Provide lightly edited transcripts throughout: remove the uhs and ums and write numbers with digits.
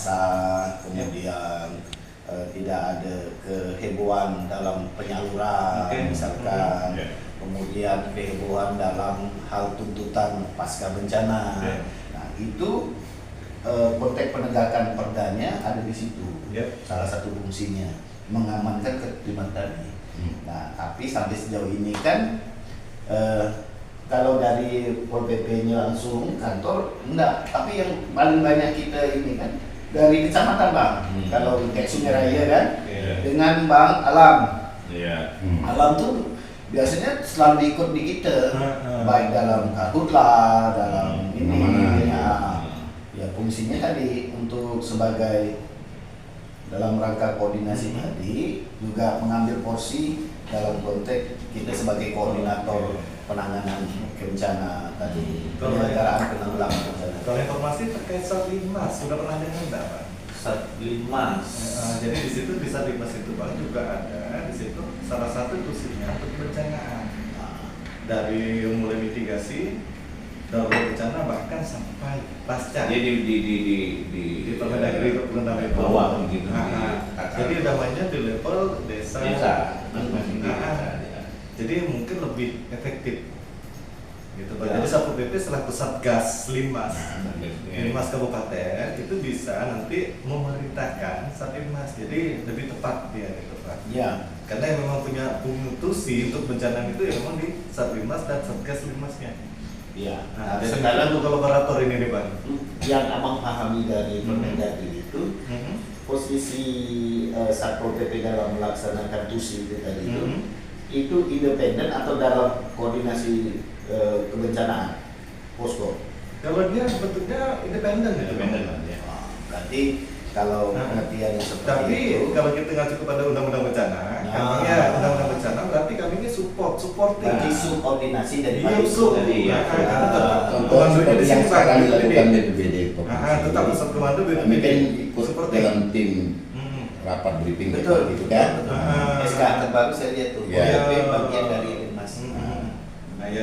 basah, kemudian tidak ada kehebohan dalam penyaluran, misalkan, kemudian kehebohan dalam hal tuntutan pasca bencana. Nah, itu konteks penegakan perdanya ada di situ. Salah satu fungsinya mengamankan ketertiban tadi. Nah, tapi sampai sejauh ini kan kalau dari Pol PP-nya langsung kantor enggak, tapi yang paling banyak kita ini kan dari kecamatan Bang. Kalau kayak Sungai Raya kan dengan Bang Alam. Alam tuh biasanya selalu ikut di kita, baik dalam karhutlah, dalam ini ya fungsinya tadi untuk sebagai dalam rangka koordinasi tadi juga mengambil porsi dalam konteks kita sebagai koordinator penanganan bencana tadi, penyelenggaraan penanggulangan bencana. Kalau informasi terkait Satlimas sudah pernah dengar nggak Pak? Satlimas. Jadi di situ di Satlimas itu Pak juga ada di situ salah satu tusinya untuk kebencanaan. Dari mulai mitigasi, darurat bencana bahkan sampai pasca. Jadi di Permendagri pengendalian bawah gitu. Jadi namanya di level desa. Jadi mungkin lebih efektif. Gitu Pak. Jadi Satpol PP selaku Satgas Limas, Limas Kabupaten itu bisa nanti memerintahkan Satlimas. Jadi lebih tepat dia gitu Pak. Ya. Karena yang memang punya tusi untuk bencana itu ya memang di Satlimas dan Satgas Limasnya. Iya. Nah, jadi sekarang untuk kolaborator ini nih Pak. Yang abang pahami dari Permendagri itu posisi Satpol PP dalam melaksanakan tusi itu tadi itu independen atau dalam koordinasi kebencanaan posko? Kalau dia bentuknya independen ya. Berarti kalau pengertiannya seperti tapi itu. Kalau kita ngacu kepada undang-undang bencana, undang-undang bencana berarti kami ini supporting. Berarti subordinasi dari Contoh yang sekarang dilakukan BPBD. Tetap pusat komando Kami BPBD. kan ikut dalam tim rapat briefing Betul, gitu kan. SK terbaru saya lihat tuh. Bagian dari Limas.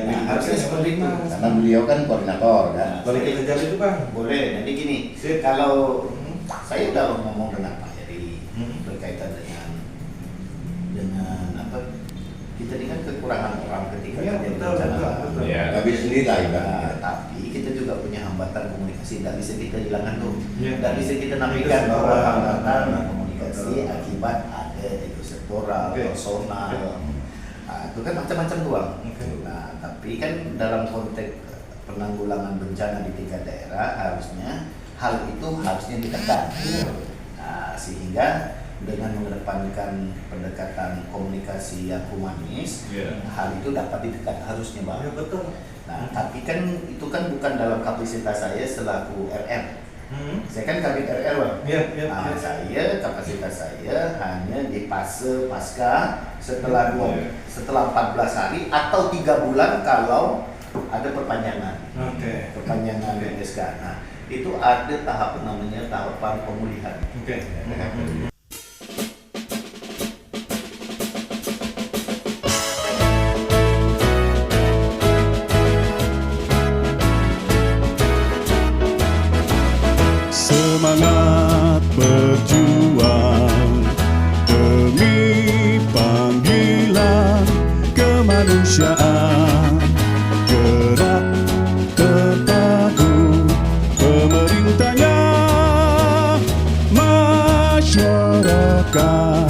Harusnya seperti itu. Karena beliau kan koordinator kan. Boleh kita jalan itu Bang? Boleh. Nanti gini, kalau saya udah ngomong dengan Pak Heri berkaitan dengan apa? Kita ini kan kekurangan orang ketika terjadi bencana. Nggak bisa sendiri lah ibaratnya. Tapi kita juga punya hambatan komunikasi. Tidak bisa kita hilangkan tuh. Tidak bisa kita Itu nafikan bahwa sektoral. hambatan komunikasi akibat ada ego sektoral, personal. Nah, itu kan macam-macam doang. Nah, tapi kan dalam konteks penanggulangan bencana di tingkat daerah harusnya hal itu harusnya ditekan. Nah, sehingga dengan mengedepankan pendekatan komunikasi yang humanis, hal itu dapat ditekan harusnya Bang. Ya betul. Nah, tapi kan itu kan bukan dalam kapasitas saya selaku RR. Saya kan kabit RR Bang. Nah, saya kapasitas saya hanya di fase pasca setelah 14 hari atau 3 bulan kalau ada perpanjangan. Perpanjangan SK. Nah, itu ada tahap namanya tahapan pemulihan. Semangat berjuang demi panggilan kemanusiaan, gerak terpadu pemerintahnya masyarakat.